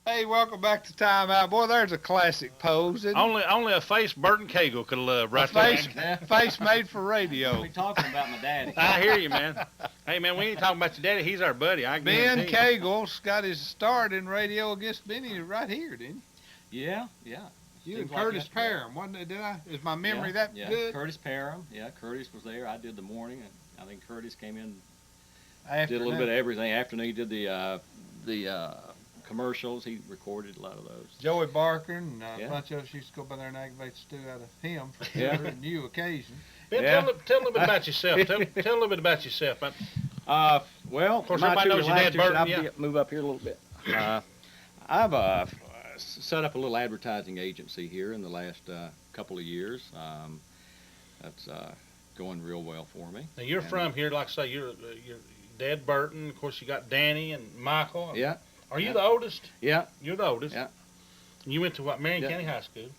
Hey, welcome back to Time Out. Boy, there's a classic pose. Isn't it? Only a face Ben Cagle could love A right there. face made for radio. We talking about my daddy. I hear you, man. Hey, man, we ain't talking about your daddy. He's our buddy. I Ben guarantee. Cagle's got his start in radio against Benny right here, didn't Yeah. he? You Seems and like Curtis yesterday. Parham, wasn't it? Did I? Is my memory that yeah. good? Curtis Parham. Yeah, Curtis was there. I did the morning, and I think Curtis came in, After did a little that. bit of everything. Afternoon, he did the commercials. He recorded a lot of those. Joey Barker and a Yeah. bunch of us used to go by there and aggravate the stew out of him for Yeah. every new occasion. Ben, Yeah. tell a little bit about yourself. Tell a little bit about yourself. Well, Of course, my everybody two knows your dad, last years, Burton, I'll yeah. move up here a little bit. I've set up a little advertising agency here in the last couple of years. That's going real well for me. Now you're And- from here, like I say, your dad Burton. Of course, you got Danny and Michael. Yeah, Are you yeah. the oldest? yeah. You're the oldest. Yeah. You went to what? Marion Yeah. County High School.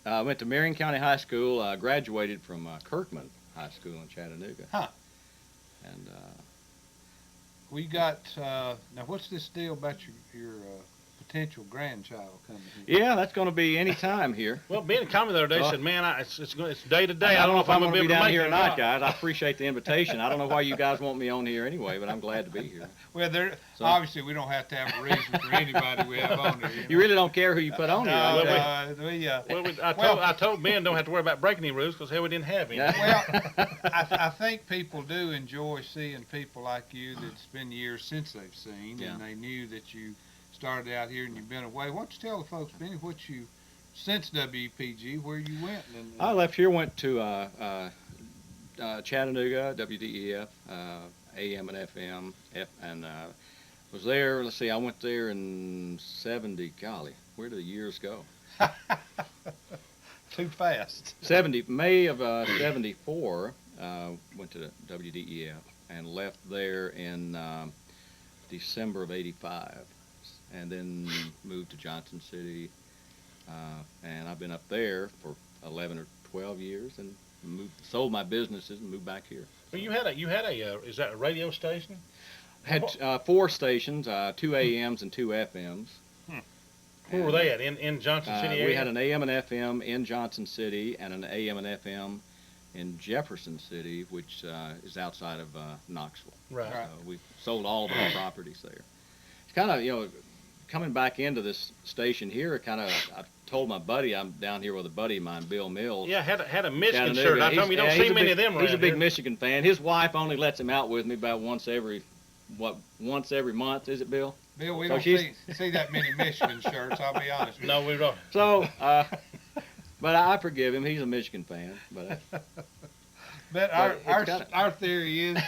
I went to Marion County High School. Graduated from Kirkman High School in Chattanooga. Huh. And We got now. What's this deal about your potential grandchild coming here? yeah, that's going to be any time here. Well, Ben called me the other day. Well, Said, "Man, it's day to day. I don't know if I'm gonna going to be able down make here it or not, guys. I appreciate the invitation. I don't know why you guys want me on here anyway, but I'm glad to be here. Well, So- obviously we don't have to have a reason for anybody we have on there. You really don't care who you put on here. No, okay? Well, I told Ben don't have to worry about breaking any rules because hell, we didn't have any. Yeah. Well, I think people do enjoy seeing people like you that's been years since they've seen, Yeah. and they knew that you started out here and you've been away. Why don't you tell the folks, Benny, what you, since WPG, where you went? And, I left here, went to Chattanooga, WDEF, AM and FM, and was there. Let's see, I went there in '70. Golly, where do the years go? Too fast. May of '74. Went to the WDEF and left there in December of '85, and then moved to Johnson City, and I've been up there for 11 or 12 years, and sold my businesses and moved back here. Well, you had a is that a radio station? Had 4 stations, 2 AMs and 2 FMs. Where were they at? In Johnson City area? We had an AM and FM in Johnson City and an AM and FM in Jefferson City, which is outside of Knoxville. Right. We sold all of our properties there. It's kind of, coming back into this station here, I told my buddy, I'm down here with a buddy of mine, Bill Mills. Yeah, had a Michigan Chattanooga. shirt. I told him you don't see many of them around He's a big here. Michigan fan. His wife only lets him out with me about once every month, is it, Bill? Bill, we So don't she's- see that many Michigan shirts, I'll be honest with you. No, we don't. So, but I forgive him. He's a Michigan fan. But But it's our theory is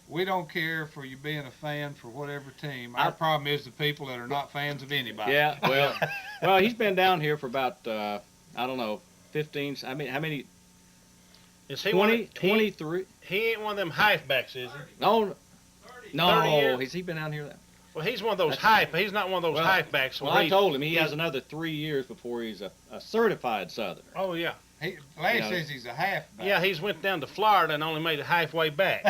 we don't care for you being a fan for whatever team. Our problem is the people that are not fans of anybody. yeah, well, he's been down here for about I don't know, 15. I mean, how many? Is he 20, one of, 23. he ain't one of them halfbacks, is he? No, 30 no. years? Has he been down here? Well, he's one of those That's- He's not one of those Well, halfbacks. Well, I told him he has another 3 years before he's a certified Southerner. Oh yeah. Larry Yeah. says he's a halfback. Yeah, he's went down to Florida and only made it halfway back.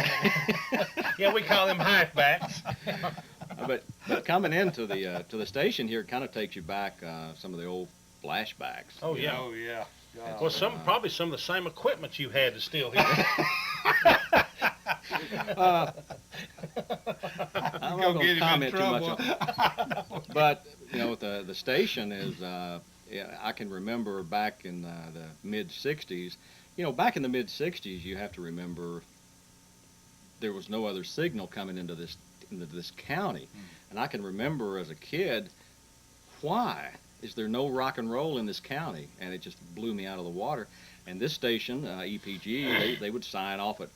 Yeah, we call them halfbacks. But coming into the station here kind of takes you back some of the old flashbacks. Oh yeah. Oh yeah. God. Well, probably some of the same equipment you had is still here. I'm Gonna not going get him to in comment too much trouble. on it. But the station is I can remember back in the mid '60s. Back in the mid '60s, you have to remember there was no other signal coming into this county, and I can remember as a kid, why is there no rock and roll in this county? And it just blew me out of the water. And this station, EPG, they would sign off at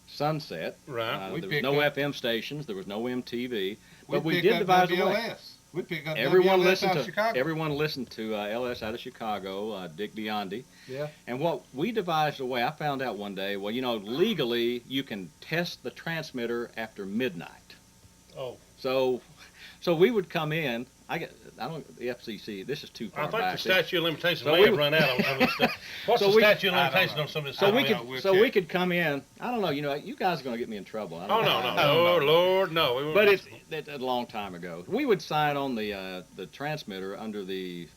sunset. Right. We There was picked no up- FM stations. There was no MTV. But we pick did up devise a way. WLS. We pick up Everyone WLS listened out of to Chicago. everyone listened to LS out of Chicago, Dick Biondi. Yeah. And what we devised a way, I found out one day, well, legally you can test the transmitter after midnight. Oh. So So we would come in. The FCC. This is too far I think back. the statute of limitations So may we have would- run out on some of this stuff. What's So the we- statute of I don't limitations know. on some of this So stuff? we know, could, we'll so check. we could come in. I don't know. You know, you guys are going to get me in trouble. I Oh don't no, know. no, no, Lord, no. We won't. But it's a long time ago. We would sign on the transmitter under the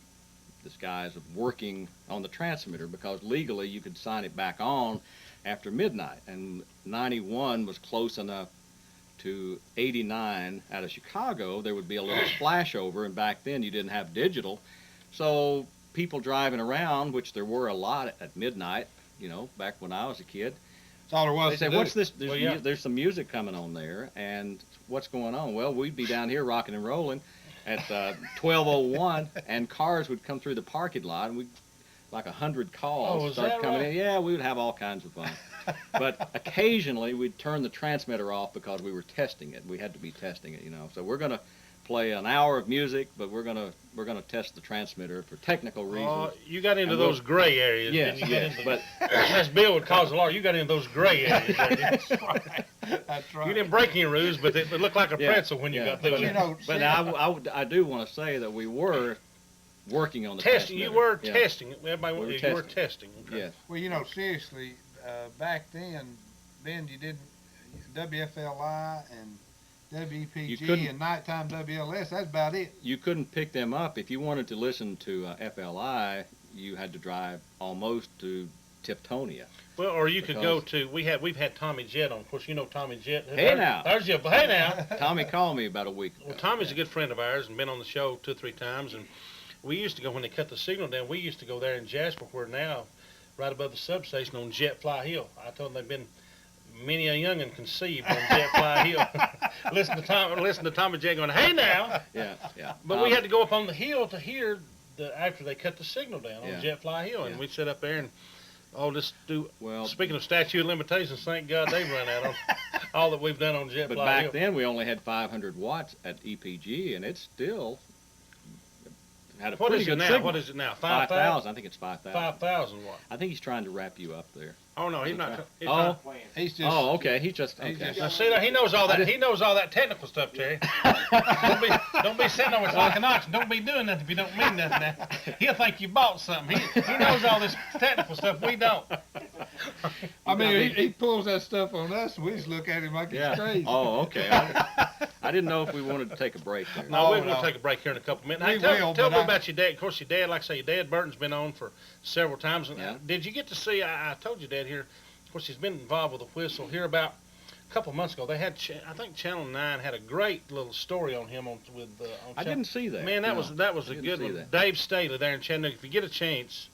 disguise of working on the transmitter because legally you could sign it back on after midnight. And 91 was close enough to 89 out of Chicago. There would be a little flashover, and back then you didn't have digital. So people driving around, which there were a lot at midnight, you know, back when I was a kid, That's all there was they to say, do. what's this? There's, Well, yeah. there's some music coming on there, and what's going on? Well, we'd be down here rocking and rolling at 12:01, and cars would come through the parking lot, and we'd, like 100 calls Oh, is start that coming right? in. Yeah, we would have all kinds of fun. But occasionally we'd turn the transmitter off because we were testing it. We had to be testing it, you know. So we're going to play an hour of music, but we're gonna test the transmitter for technical reasons. You got into And we'll- those gray areas. Yes, didn't you? Get yes, into but as Bill would cause a law, you got into those gray areas. Didn't you? That's right. That's right. You didn't break any rules, but it looked like a Yeah, pretzel when you yeah. got through But, it. you know, but I do want to say that we were working on the Testing. You transmitter. were Yeah. testing. Everybody, We were you were testing. testing. Okay. Yes. well, you know, seriously, back then, Ben, you didn't WFLI and You WPG couldn't- and nighttime WLS. That's about it. You couldn't pick them up if you wanted to listen to FLI. You had to drive almost to Tiptonia. Well, or you could go Because- to. We've had Tommy Jett on. Of course, you know Tommy Jett. Hey, now. There's your. Hey now. Tommy called me about a week ago. Well, Tommy's a good friend of ours and been on the show 2 or 3 times. And we used to go when they cut the signal down. We used to go there in Jasper, where now, right above the substation on Jet Fly Hill. I told them they've been many a youngin' conceived on Jet Fly Hill. listen to Tommy J going, hey now. Yeah, yeah. But we had to go up on the hill to hear after they cut the signal down Yeah. on Jet Fly Hill, and Yeah. we sit up there and just do. Well, Speaking of statute of limitations, thank God they've run out on all that we've done on Jet but Fly back Hill. then we only had 500 watts at EPG, and it still had a What pretty is it good now? signal. What is it now? 5,000. I think it's 5,000. 5,000 watts. I think he's trying to wrap you up there. Oh no, he's not. He's Oh. not. He's just. Oh, okay. He's just He's okay. just- Now see that he knows all that. He knows all that technical stuff, Terry. don't be sitting over like an ox. Don't be doing nothing if you don't mean nothing. Now. He'll think you bought something. He knows all this technical stuff. We don't. I mean, he pulls that stuff on us, and we just look at him like Yeah. he's crazy. Oh, okay. I didn't know if we wanted to take a break there. No, Oh, we're going no. to take a break here in a couple minutes. We Hey, tell will, tell but me I- about your dad. Of course, your dad, like I say, your dad Burton's been on for several times. And, Yeah. Did you get to see? I told your dad here. Of course, he's been involved with the whistle here about a couple of months ago. They had, I think, Channel 9 had a great little story on him on I didn't see that. Man, that No, was I a didn't good see one. that. Dave Staley there in Chattanooga. If you get a chance,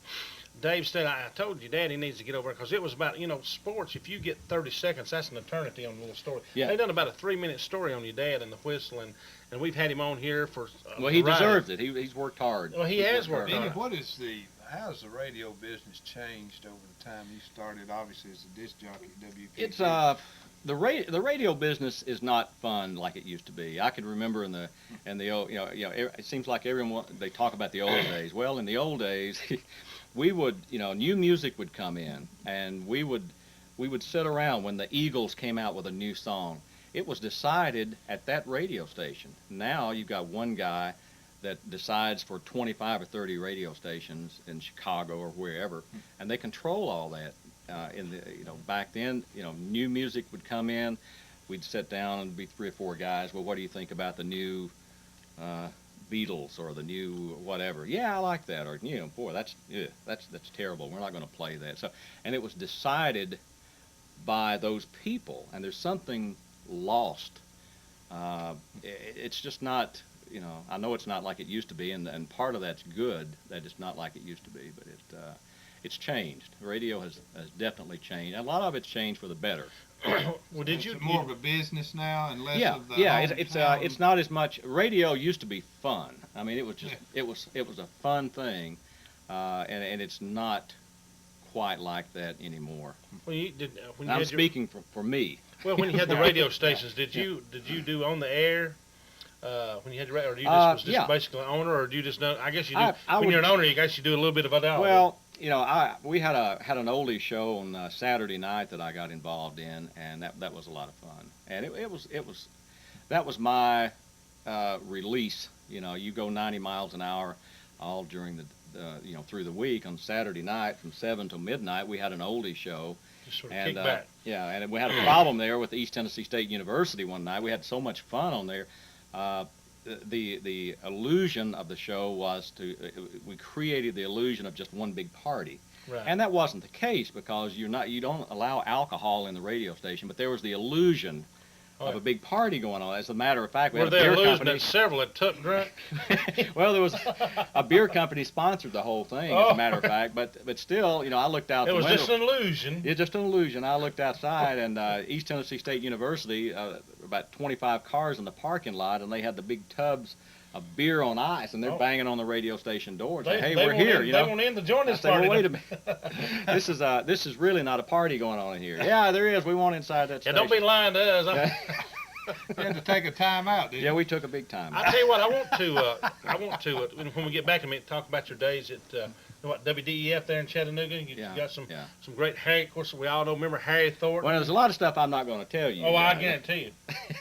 Dave Staley, I told you, Dad, he needs to get over because it was about, sports. If you get 30 seconds, that's an eternity on a little story. Yeah. They done about a 3-minute story on your dad and the whistle, and we've had him on here for. Well, he variety. deserves it. He's worked hard. Well, he has worked Benny, hard. how's the radio business changed over the time you started? Obviously, as a disc jockey at WPG. It's the radio business is not fun like it used to be. I can remember in the old, it seems like everyone they talk about the old days. Well, in the old days, we would, new music would come in, and we would sit around when the Eagles came out with a new song. It was decided at that radio station. Now you've got one guy that decides for 25 or 30 radio stations in Chicago or wherever, and they control all that. Back then, new music would come in. We'd sit down and be 3 or 4 guys. Well, what do you think about the new Beatles or the new whatever? Yeah, I like that. Or boy, that's terrible. We're not going to play that. So, and it was decided by those people, and there's something lost. It's just not. I know it's not like it used to be, and part of that's good that it's not like it used to be, but it's changed. Radio has definitely changed. A lot of it's changed for the better. Well, did you It's more of a business now and less Yeah, of the it's it's not as much. Radio used to be fun. I mean, it was just it was a fun thing, and it's not quite like that anymore. when you did when you I'm had your, speaking for me. well when you had the radio stations, did you do on the air? When you had your, or you just was just Yeah. basically owner, or do you just know? I guess you do. I When would- you're an owner, you guess you do a little bit of it all. Well, we had an oldie show on Saturday night that I got involved in, and that was a lot of fun. And that was my release. You go 90 miles an hour all during the through the week. On Saturday night from 7 till midnight, we had an oldie show. Just sort of kick back. Yeah, and we had a problem there with East Tennessee State University one night. We had so much fun on there. The illusion of the show was we created the illusion of just one big party. Right. And that wasn't the case, because you don't allow alcohol in the radio station, but there was the illusion of a big party going on. As a matter of fact, we had a beer company. That several had took drunk? Well, there was a beer company sponsored the whole thing, as a matter of fact. But still, I looked out the window. It was just an illusion. It's just an illusion. I looked outside, and East Tennessee State University, about 25 cars in the parking lot, and they had the big tubs of beer on ice, and they're banging on the radio station door. Say, hey, we're here. They want in to join this party. Well, wait a minute. This is really not a party going on in here. Yeah, there is. We want inside that station. Yeah, don't be lying to us. You had to take a time out, didn't you? Yeah, we took a big time out. I tell you what, I want to when we get back a minute, talk about your days at WDEF there in Chattanooga. You got some great Harry. Of course, we all know. Remember Harry Thornton? Well, there's a lot of stuff I'm not going to tell you. Oh, I guarantee you.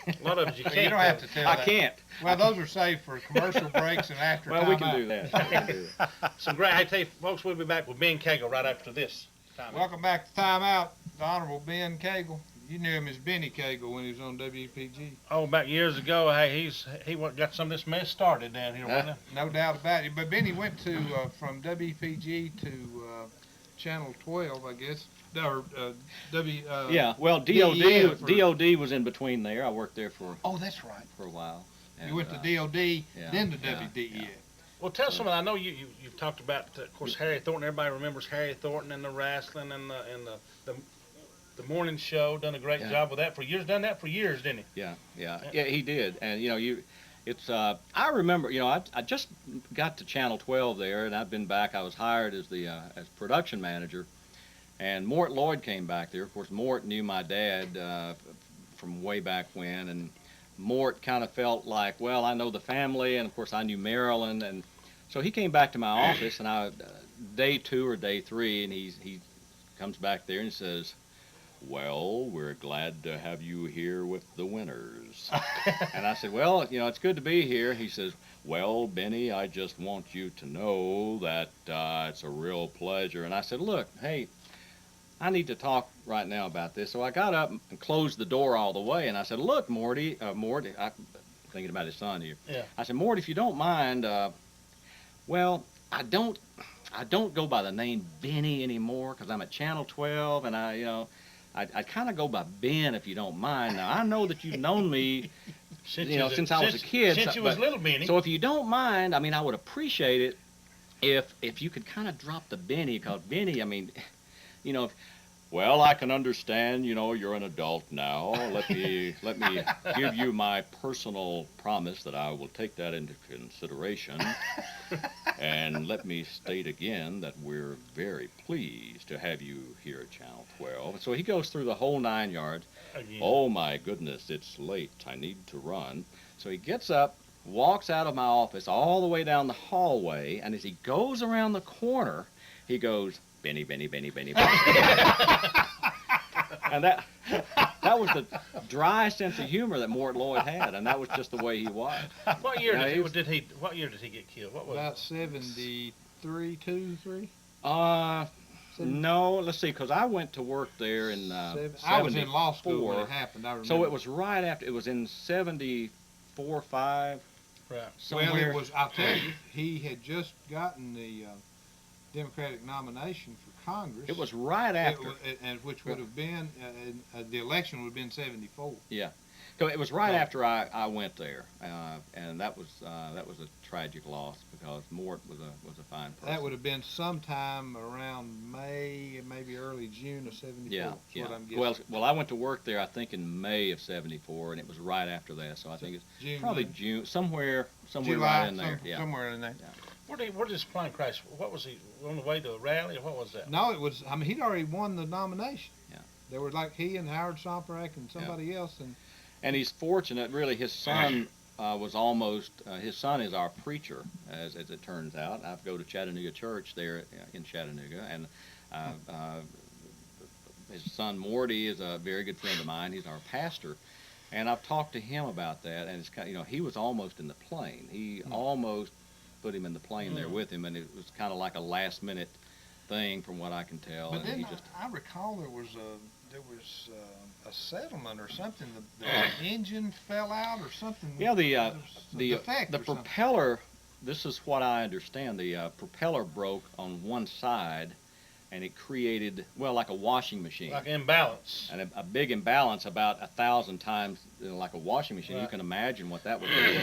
A lot of it you can't. You don't have to tell. I can't. Well, those are saved for commercial breaks and after. Well, we can do that. Some great. I tell you, folks, we'll be back with Ben Cagle right after this. Welcome back to Time Out, the Honorable Ben Cagle. You knew him as Benny Cagle when he was on WPG. Oh, back years ago. Hey, he got some of this mess started down here. No doubt about it. But Benny went to from WPG to Channel 12, I guess. Or yeah. Well, DOD was in between there. I worked there for. Oh, that's right. For a while. And, you went to DOD, then to WDEF. Yeah. Well, tell us something. I know you've talked about, of course, Harry Thornton. Everybody remembers Harry Thornton and the wrestling and the morning show. Done a great job with that for years. Done that for years, didn't he? Yeah, he did. And it's I remember. I just got to Channel 12 there, and I've been back. I was hired as the as production manager, and Mort Lloyd came back there. Of course, Mort knew my dad from way back when, and Mort kind of felt like, well, I know the family, and of course I knew Marilyn, and so he came back to my office, and day 2 or day 3, and he comes back there and says, well, we're glad to have you here with the winners. And I said, well, it's good to be here. He says, well, Benny, I just want you to know that it's a real pleasure. And I said, look, hey, I need to talk right now about this. So I got up and closed the door all the way, and I said, look, Morty, I'm thinking about his son here. Yeah. I said, Morty, if you don't mind, well, I don't go by the name Benny anymore because I'm at Channel 12, and I kind of go by Ben, if you don't mind. Now, I know that you've known me, since I was a kid. Since you was little Benny. So if you don't mind, I would appreciate it if you could kind of drop the Benny, because Benny, well, I can understand, you're an adult now. Let me give you my personal promise that I will take that into consideration. And let me state again that we're very pleased to have you here at Channel 12. So he goes through the whole 9 yards. Again. Oh, my goodness, it's late. I need to run. So he gets up, walks out of my office all the way down the hallway, and as he goes around the corner, he goes, Benny, Benny, Benny, Benny, Benny. And that was the dry sense of humor that Mort Lloyd had, and that was just the way he was. What year did he get killed? What was about 73, 2, 3? No, let's see, because I went to work there in I was in law school when it happened. I remember. So it was right after. It was in 74, 5. Right. Somewhere. Well, it was. I'll tell you, he had just gotten the Democratic nomination for Congress. It was right after. And which would have been, the election would have been 74. Yeah. So it was right after I went there, and that was a tragic loss because Mort was a fine person. That would have been sometime around May, maybe early June of 74. Yeah, What I'm guessing. Well, I went to work there I think in May of 74, and it was right after that. So I think it's June, probably June, somewhere July, right in there. Somewhere in there. Yeah. Where did this plane crash? What was he on the way to a rally, or what was that? No, it was. He'd already won the nomination. Yeah. There were like he and Howard Somperak and somebody else, and he's fortunate. Really, his son was almost. His son is our preacher, as it turns out. I go to Chattanooga Church there in Chattanooga, and his son Morty is a very good friend of mine. He's our pastor. And I've talked to him about that, and it's kind of, he was almost in the plane. He almost put him in the plane there with him, and it was kind of like a last minute thing from what I can tell. But and then he just I recall there was a settlement or something. The engine fell out or something. Yeah, There was a the defect the or something. propeller. This is what I understand. The propeller broke on one side, and it created like a washing machine, Like imbalance. and a big imbalance, about 1,000 times like a washing machine. You Right. can imagine what that would do.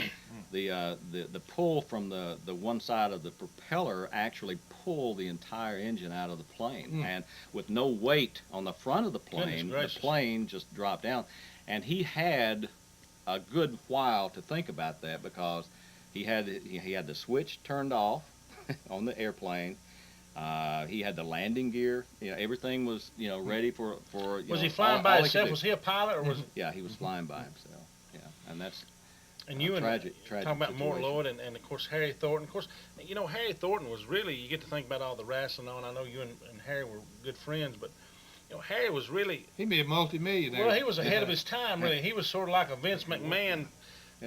The pull from the one side of the propeller actually pulled the entire engine out of the plane, and with no weight on the front of the plane, the gracious. plane just dropped down. And he had a good while to think about that, because he had the switch turned off on the airplane. He had the landing gear. Everything was ready for. Was he flying by himself? Was he a pilot, or was? Yeah, he was flying by himself. Yeah, and that's And you tragic talking about Mort situation. Lloyd and of course Harry Thornton. Of course, Harry Thornton was really, you get to think about all the wrestling on. I know you and Harry were good friends, but Harry was really, He'd be a multi-millionaire. well, he was ahead of his time, really. He was sort of like a Vince McMahon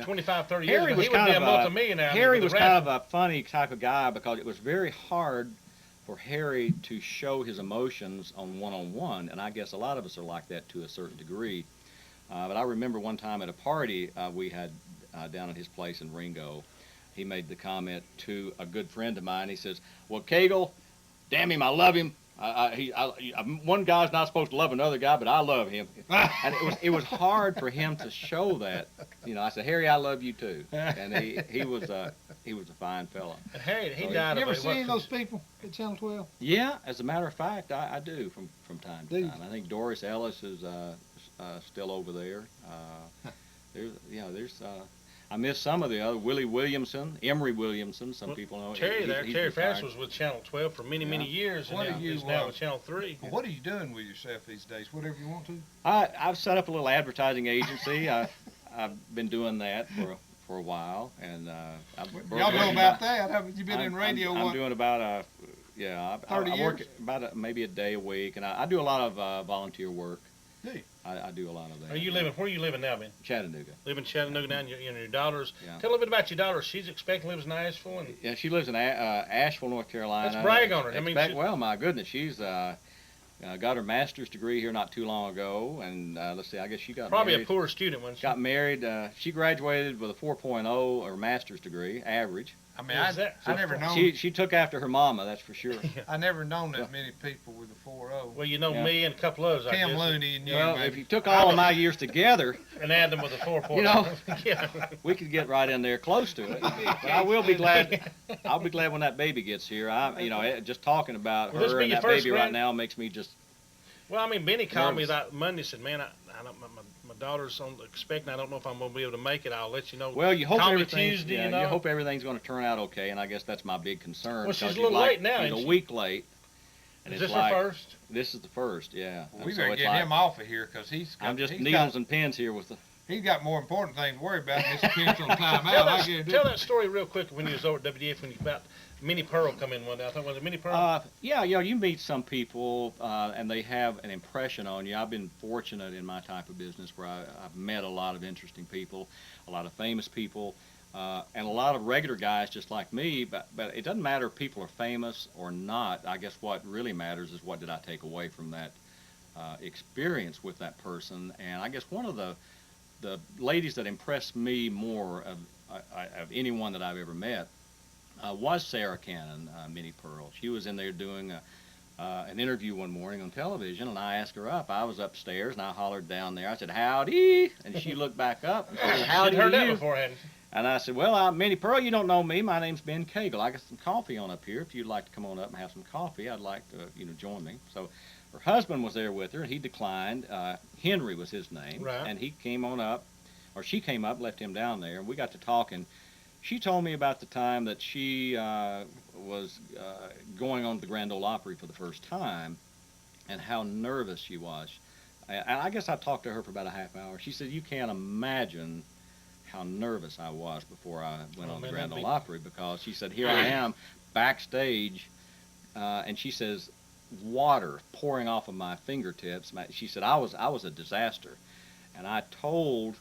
25, 30 years Harry ago. was He would kind be a of multimillionaire. Harry was with kind the of a funny type of guy, because it was very hard for Harry to show his emotions on one-on-one, and I guess a lot of us are like that to a certain degree. But I remember one time at a party we had down at his place in Ringo, he made the comment to a good friend of mine. He says, "Well, Cagle, damn him, I love him. One guy's not supposed to love another guy, but I love him." And it was hard for him to show that. I said, "Harry, I love you too." And he was a fine fella. And Harry, he So died You of ever a- seen those people at Channel 12? Yeah, as a matter of fact, I do from time Do to you? time. I think Doris Ellis is still over there. There's I miss some of the other, Willie Williamson, Emery Williamson. Some people know Terry he's there. Terry retired. Fass was with Channel 12 for many, many years, and What now are you, he's now with Channel 3. Well, what are you doing with yourself these days? Whatever you want to. I've set up a little advertising agency. I've been doing that for a while, and Y'all know about that? Haven't you been in radio? I'm doing about 30 I work years? about maybe a day a week, and I do a lot of volunteer work. Do you? I do a lot of that. Are you living? Where are you living now, Ben? Chattanooga. Live in Chattanooga now, and your daughter's. Yeah. Tell a little bit about your daughter. She's expecting lives in Nashville, and Yeah, she lives in Asheville, North Carolina. Let's brag on her. I mean, well, my goodness, she's got her master's degree here not too long ago, and let's see, I guess she got probably married. a poor student, wasn't she? Got married. She graduated with a 4.0 or master's degree, average. I mean, Is that- I never known. She took after her mama, that's for sure. I never known that many people with a 4.0. Well, you know Yeah. me and a couple others. I Cam guess, Looney and you, Well, maybe. if you took all of my years together, and add them with a 4.0. You know. yeah. we could get right in there close to it. But I will be glad. I'll be glad when that baby gets here. Just talking about Will this her be and your that first baby right grand- now makes me just. Well, I mean, Benny called me Nervous. that Monday. Said, "Man, I don't, my daughter's expecting. I don't know if I'm going to be able to make it. I'll let you know." Well, you hope Call me everything. Tuesday, Yeah, you know? hope everything's going to turn out okay, and I guess that's my big concern. Well, she's because a little late now, She's isn't a she? week late. And Is it's this like, her first? This is the first, yeah. Well, And we so better it's get like, him off of here because I'm just he's needles got, and pins here with the. he's got more important things to worry about than this pencil time Tell, out. I that, guarantee. tell that story real quick when you was over at WDF when you about Minnie Pearl come in one day. I thought, was it Minnie Pearl? Yeah, you meet some people, and they have an impression on you. I've been fortunate in my type of business where I've met a lot of interesting people, a lot of famous people, and a lot of regular guys just like me. But it doesn't matter if people are famous or not. I guess what really matters is what did I take away from that experience with that person. And I guess one of the ladies that impressed me more of anyone that I've ever met was Sarah Cannon, Minnie Pearl. She was in there doing an interview one morning on television, and I asked her up. I was upstairs, and I hollered down there. I said, "Howdy," and she looked back up and said, "Howdy She'd heard to that you." before, hadn't she? And I said, "Well, Minnie Pearl, you don't know me. My name's Ben Cagle. I got some coffee on up here. If you'd like to come on up and have some coffee, I'd like to, join me." So her husband was there with her, and he declined. Henry was his name, Right. and he came on up, or she came up, left him down there, and we got to talking. She told me about the time that she was going on to the Grand Ole Opry for the first time and how nervous she was. And I guess I talked to her for about a half hour. She said, "You can't imagine how nervous I was before I went on the man, Grand that'd Ole Opry," because she said, "Here I am backstage," and she says, "Water pouring off of my fingertips." She said, I was a disaster. And I told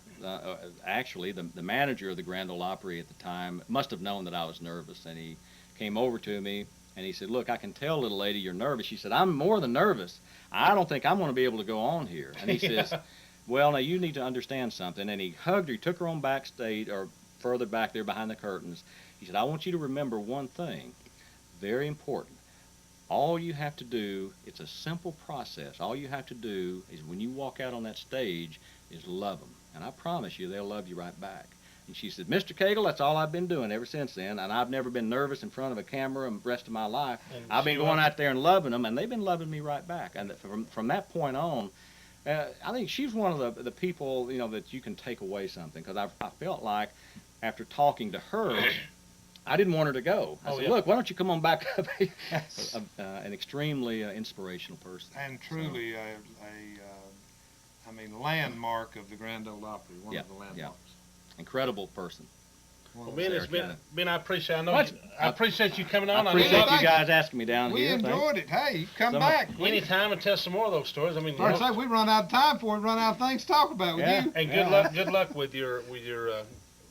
actually, the manager of the Grand Ole Opry at the time must have known that I was nervous, and he came over to me and he said, "Look, I can tell, little lady, you're nervous." She said, "I'm more than nervous. I don't think I'm going to be able to go on here." And he says, "Well, now you need to understand something." And he hugged her, he took her on backstage, or further back there behind the curtains. He said, "I want you to remember one thing, very important. All you have to do, it's a simple process. All you have to do is when you walk out on that stage is love them. And I promise you, they'll love you right back." And she said, "Mr. Cagle, that's all I've been doing ever since then. And I've never been nervous in front of a camera the rest of my life. And I've been she going was- out there and loving them, and they've been loving me right back." And from that point on, I think she's one of the people, that you can take away something. Because I felt like after talking to her, I didn't want her to go. I Oh, said, yeah. "Look, why don't you come on back up?" An extremely inspirational person. And truly landmark of the Grand Ole Opry, one Yeah, of the landmarks. Incredible person. Well, Ben, Sarah it's been, Kennedy. Ben, I appreciate. What? I appreciate you coming on. I I know appreciate thank you you. guys asking me down We here. enjoyed it. Hey, you come Some- back. anytime and tell some more of those stories. I mean, Like I say, we run out of time before we run out of things to talk about with Yeah. you. and Yeah. good luck with your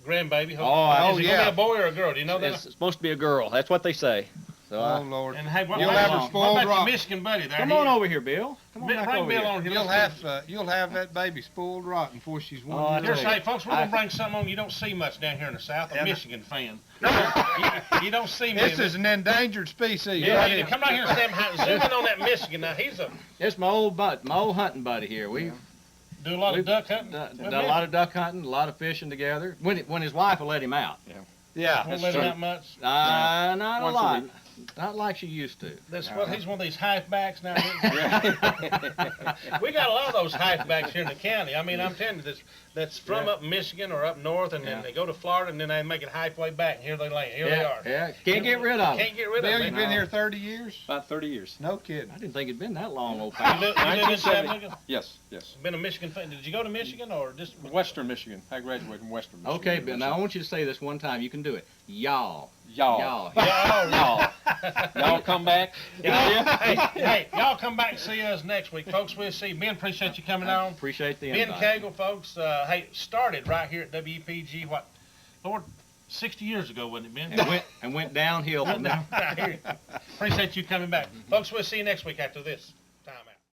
grandbaby. Oh, is it yeah. gonna be a boy or a girl? Do you know that? It's supposed to be a girl. That's what they say. So Oh, Lord. And hey, what You'll about, have her what spoiled about your rotten. Michigan buddy there? come on over here, Bill. Come on back Bring over Bill here. on here. You'll have that baby spoiled rotten before she's Oh, I one year Here's tell old. hey, folks, we're gonna I- bring something on you don't see much down here in the South. A Yeah. Michigan fan. you don't see me. This is an endangered species. Yeah, right you here. come down here and stand behind, zoom in on that Michigan. Now he's It's my old hunting buddy here. We do a lot of We've duck hunting. done a lot of duck hunting, a lot of fishing together. When his wife will let him out. Yeah. Won't let him out much. Not a Once a lot. week. Not like she used to. That's well, he's one of these halfbacks now. We got a lot of those halfbacks here in the county. I mean, I'm telling you, that's from up Michigan or up north, and then Yeah. they go to Florida, and then they make it halfway back, and here they lay. Here they are. Yeah, can't get rid of him. Can't get rid Bill, of you've them. been here 30 years? About 30 years. No kidding. I didn't think it'd been that long, old You pal. live in 1970. Chattanooga? Yes, yes. Been a Michigan fan. Did you go to Michigan or just? Western Michigan. I graduated from Western Michigan. Okay, but now I want you to say this one time. You can do it. Y'all. Y'all. Y'all. Y'all, Y'all come back. hey, y'all come back and see us next week, folks. We'll see. Ben, appreciate you coming on. Appreciate the Ben invite. Cagle, folks. Hey, started right here at WPG. What, Lord, 60 years ago, wasn't it, Ben? And went downhill from there. Appreciate you coming back, folks. We'll see you next week after this.